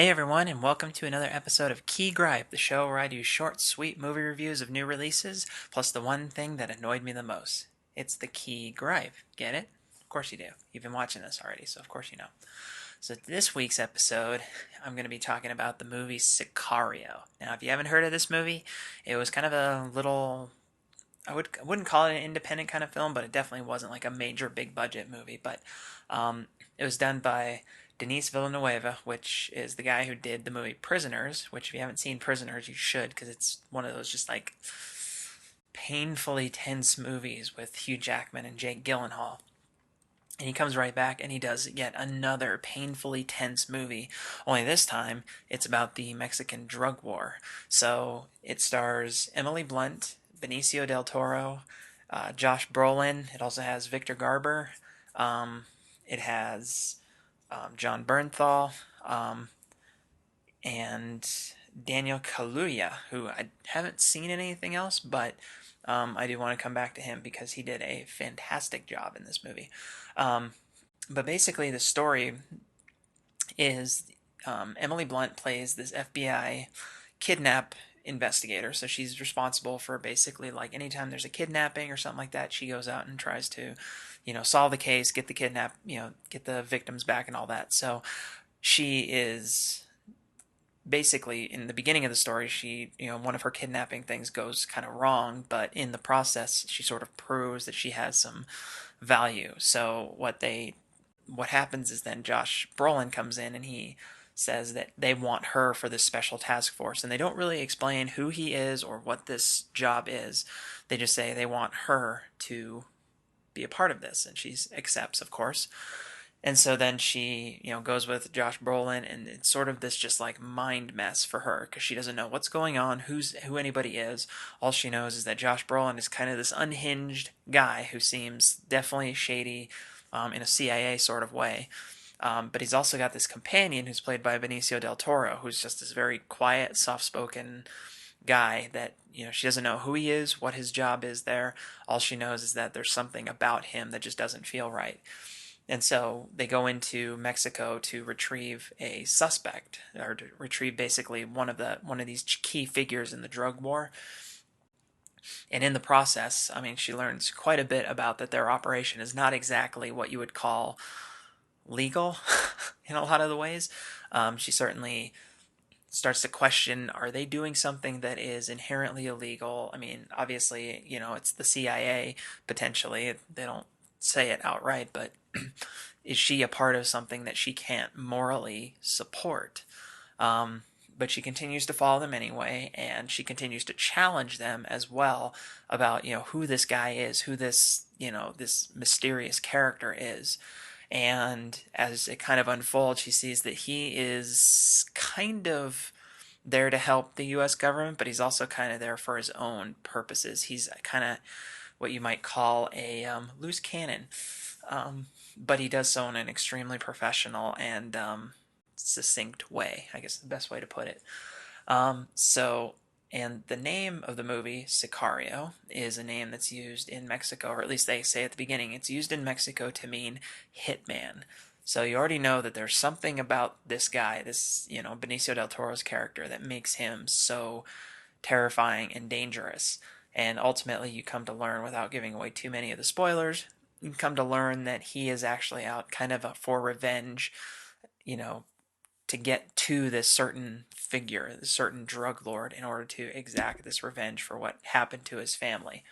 Hey everyone, and welcome to another episode of Gripe, the show where I do short, sweet movie reviews of new releases, plus the one thing that annoyed me the most. It's the Gripe. Get it? Of course you do. You've been watching this already, so of course you know. So this week's episode, I'm going to be talking about the movie Sicario. Now, if you haven't heard of this movie, it was kind of a little I wouldn't call it an independent kind of film, but it definitely wasn't like a major big budget movie. But it was done by Denis Villeneuve, which is the guy who did the movie Prisoners. Which, if you haven't seen Prisoners, you should, because it's one of those just like painfully tense movies with Hugh Jackman and Jake Gyllenhaal. And he comes right back and he does yet another painfully tense movie. Only this time, it's about the Mexican drug war. So it stars Emily Blunt, Benicio del Toro, Josh Brolin. It also has Victor Garber. It has John Bernthal and Daniel Kaluuya, who I haven't seen in anything else, but I do want to come back to him because he did a fantastic job in this movie. But basically, the story is Emily Blunt plays this FBI kidnap investigator. So she's responsible for basically like anytime there's a kidnapping or something like that, she goes out and tries to, solve the case, get the get the victims back and all that. So she is basically in the beginning of the story, one of her kidnapping things goes kind of wrong, but in the process, she sort of proves that she has some value. So what happens is then Josh Brolin comes in and he says that they want her for this special task force, and they don't really explain who he is or what this job is. They just say they want her to be a part of this, and she accepts, of course. And so then she, goes with Josh Brolin, and it's sort of this just like mind mess for her because she doesn't know what's going on, who anybody is. All she knows is that Josh Brolin is kind of this unhinged guy who seems definitely shady, in a CIA sort of way. But he's also got this companion who's played by Benicio del Toro, who's just this very quiet, soft-spoken guy that she doesn't know who he is, what his job is there. All she knows is that there's something about him that just doesn't feel right. And so they go into Mexico to retrieve a suspect, or to retrieve basically one of these key figures in the drug war. And in the process, I mean, she learns quite a bit about that their operation is not exactly what you would call legal in a lot of the ways. She certainly starts to question, are they doing something that is inherently illegal? I mean, obviously, it's the CIA potentially. They don't say it outright, but is she a part of something that she can't morally support? But she continues to follow them anyway, and she continues to challenge them as well about who this guy is, who this this mysterious character is. And as it kind of unfolds, she sees that he is kind of there to help the U.S. government, but he's also kind of there for his own purposes. He's kind of what you might call a loose cannon, but he does so in an extremely professional and succinct way, I guess the best way to put it. And the name of the movie, Sicario, is a name that's used in Mexico, or at least they say at the beginning, it's used in Mexico to mean hitman. So you already know that there's something about this guy, this, Benicio del Toro's character, that makes him so terrifying and dangerous. And ultimately, you come to learn, without giving away too many of the spoilers, you come to learn that he is actually out kind of for revenge, you know, to get to this certain figure, this certain drug lord, in order to exact this revenge for what happened to his family.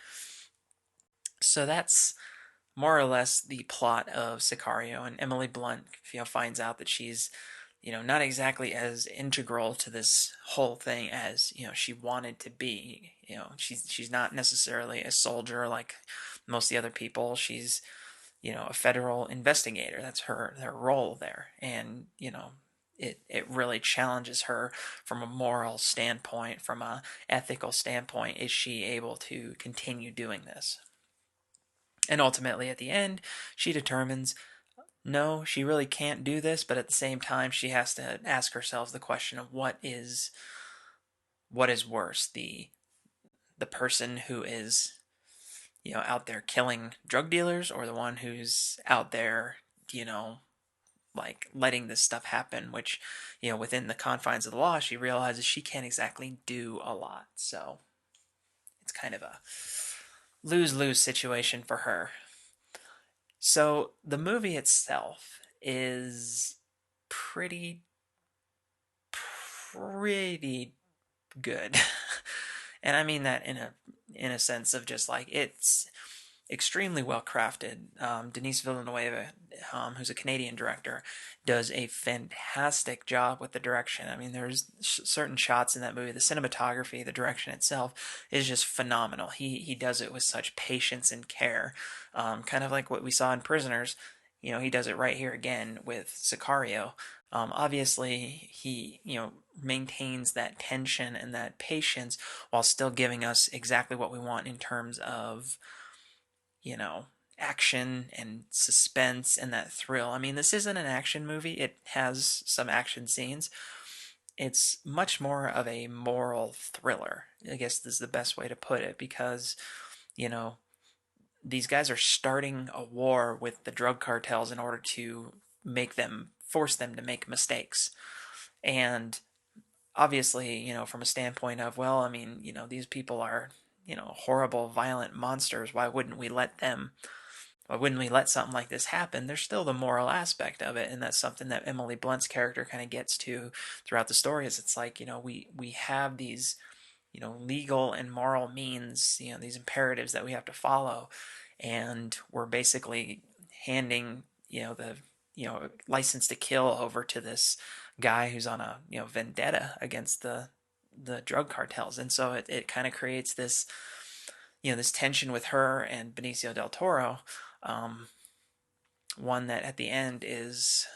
So that's more or less the plot of Sicario, and Emily Blunt, finds out that she's, not exactly as integral to this whole thing as she wanted to be. She's not necessarily a soldier like most of the other people. She's a federal investigator. That's her role there, and it really challenges her from a moral standpoint, from a ethical standpoint. Is she able to continue doing this? And ultimately, at the end, she determines no, she really can't do this, but at the same time, she has to ask herself the question of what is worse, the person who is out there killing drug dealers, or the one who's out there you know like letting this stuff happen, which, within the confines of the law, she realizes she can't exactly do a lot. So it's kind of a lose-lose situation for her. So the movie itself is pretty pretty good. And I mean that in a sense of just like it's extremely well crafted. Denis Villeneuve, who's a Canadian director, does a fantastic job with the direction. I mean, there's certain shots in that movie, the cinematography, the direction itself is just phenomenal. He does it with such patience and care, kind of like what we saw in Prisoners. He does it right here again with Sicario. Obviously, he maintains that tension and that patience while still giving us exactly what we want in terms of you know, action and suspense and that thrill. I mean, this isn't an action movie. It has some action scenes. It's much more of a moral thriller. I guess this is the best way to put it because, you know, these guys are starting a war with the drug cartels in order to force them to make mistakes. And obviously, from a standpoint of, well, I mean, these people are, horrible, violent monsters. Why wouldn't we let something like this happen? There's still the moral aspect of it, and that's something that Emily Blunt's character kind of gets to throughout the story. Is it's like we have these legal and moral means, these imperatives that we have to follow, and we're basically handing the license to kill over to this guy who's on a vendetta against the drug cartels, and so it kind of creates this this tension with her and Benicio del Toro, um, one that at the end is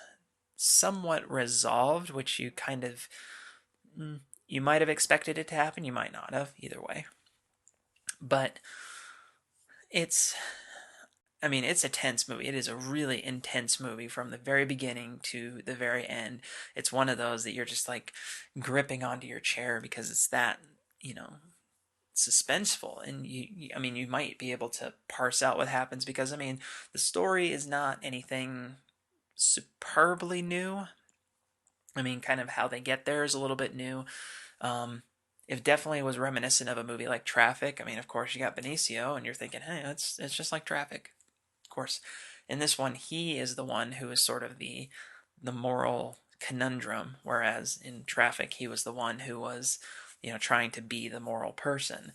somewhat resolved, which you kind of you might have expected it to happen, you might not have, either way. But it's I mean, it's a tense movie. It is a really intense movie from the very beginning to the very end. It's one of those that you're just like gripping onto your chair because it's that, you know, suspenseful, and I mean, you might be able to parse out what happens because I mean, the story is not anything superbly new. I mean, kind of how they get there is a little bit new. Um, it definitely was reminiscent of a movie like Traffic. I mean, of course, you got Benicio, and you're thinking, hey, it's just like Traffic. Of course, in this one, he is the one who is sort of the moral conundrum, whereas in Traffic, he was the one who was, trying to be the moral person.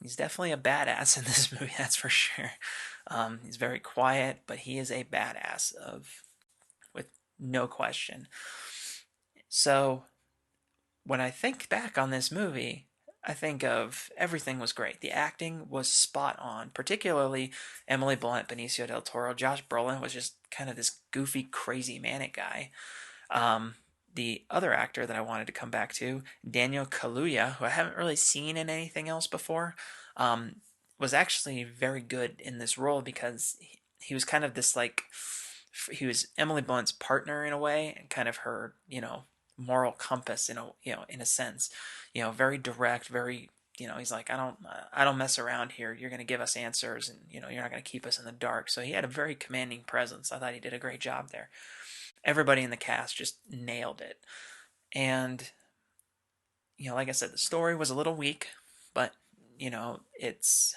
He's definitely a badass in this movie, that's for sure. He's very quiet, but he is a badass with no question. So when I think back on this movie, I think of everything was great. The acting was spot on, particularly Emily Blunt, Benicio del Toro. Josh Brolin was just kind of this goofy, crazy, manic guy. Um, the other actor that I wanted to come back to, Daniel Kaluuya, who I haven't really seen in anything else before, was actually very good in this role because he was kind of this like he was Emily Blunt's partner in a way, and kind of her moral compass in a sense, very direct, very he's like I don't mess around here. You're going to give us answers, and you're not going to keep us in the dark. So he had a very commanding presence. I thought he did a great job there. Everybody in the cast just nailed it. And, like I said, the story was a little weak, but, it's.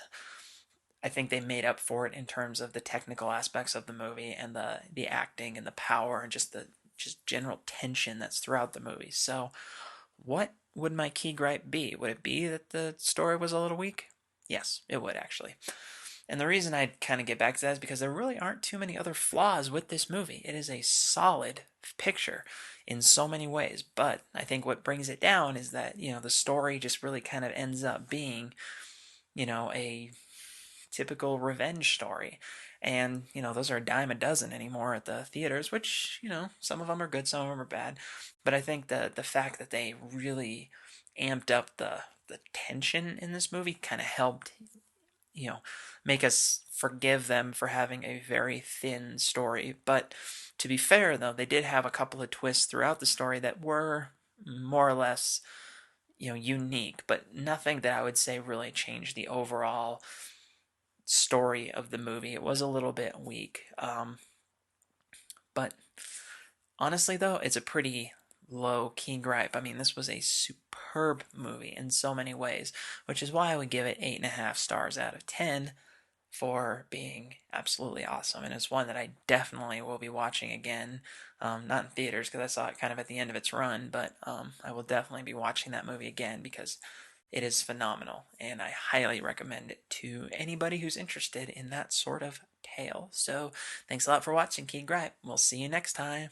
I think they made up for it in terms of the technical aspects of the movie and the acting and the power and just the just general tension that's throughout the movie. So, what would my key gripe be? Would it be that the story was a little weak? Yes, it would actually. And the reason I kind of get back to that is because there really aren't too many other flaws with this movie. It is a solid picture in so many ways, but I think what brings it down is that, the story just really kind of ends up being, a typical revenge story. And, those are a dime a dozen anymore at the theaters, which, some of them are good, some of them are bad. But I think the fact that they really amped up the tension in this movie kind of helped make us forgive them for having a very thin story. But to be fair, though, they did have a couple of twists throughout the story that were more or less, unique, but nothing that I would say really changed the overall story of the movie. It was a little bit weak. But honestly, though, it's a pretty low key gripe. I mean, this was a superb movie in so many ways, which is why I would give it 8.5 stars out of 10 for being absolutely awesome. And it's one that I definitely will be watching again. Not in theaters because I saw it kind of at the end of its run, but I will definitely be watching that movie again because it is phenomenal. And I highly recommend it to anybody who's interested in that sort of tale. So thanks a lot for watching, Key Gripe. We'll see you next time.